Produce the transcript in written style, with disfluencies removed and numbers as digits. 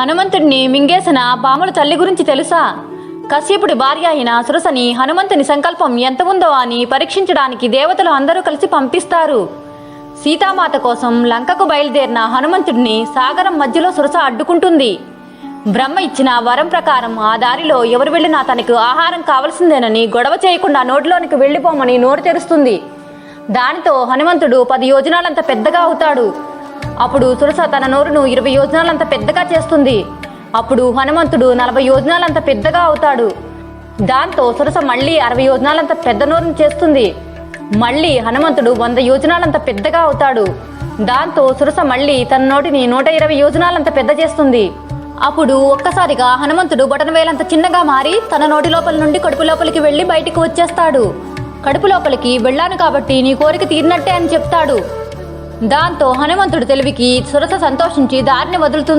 హనుమంతుడిని మింగేసిన పాముల తల్లి గురించి తెలుసా? కశ్యపుడి భార్య అయిన సురసని హనుమంతుని సంకల్పం ఎంత ఉందో అని పరీక్షించడానికి దేవతలు అందరూ కలిసి పంపిస్తారు. సీతామాత కోసం లంకకు బయలుదేరిన హనుమంతుడిని సాగరం మధ్యలో సురస అడ్డుకుంటుంది. బ్రహ్మ ఇచ్చిన వరం ప్రకారం ఆ దారిలో ఎవరు వెళ్ళినా తనకు ఆహారం కావలసిందేనని గొడవ చేయకుండా నోటిలోనికి వెళ్ళిపోమని నోరు తెరుస్తుంది. దానితో హనుమంతుడు 10 యోజనాలంత పెద్దగా అవుతాడు. అప్పుడు సురస తన నోరును 20 యోజనాలంత పెద్దగా చేస్తుంది. అప్పుడు హనుమంతుడు 40 యోజనాలంత పెద్దగా అవుతాడు. దాంతో సురస మళ్ళీ 60 యోజనాలంత పెద్ద నోరును చేస్తుంది. మళ్ళీ హనుమంతుడు 100 యోజనాలంత పెద్దగా అవుతాడు. దాంతో సురస మళ్ళీ తన నోటిని 120 యోజనాలంత పెద్ద చేస్తుంది. అప్పుడు ఒక్కసారిగా హనుమంతుడు బొటనవేలంత చిన్నగా మారి తన నోటి లోపల నుండి కడుపు లోపలికి వెళ్లి బయటికి వచ్చేస్తాడు. కడుపు లోపలికి వెళ్ళాను కాబట్టి నీ కోరిక తీరినట్టే అని చెప్తాడు. దాంతో హనుమంతుడు తెలివికి సురస సంతోషించి దారిని వదులుతుంది.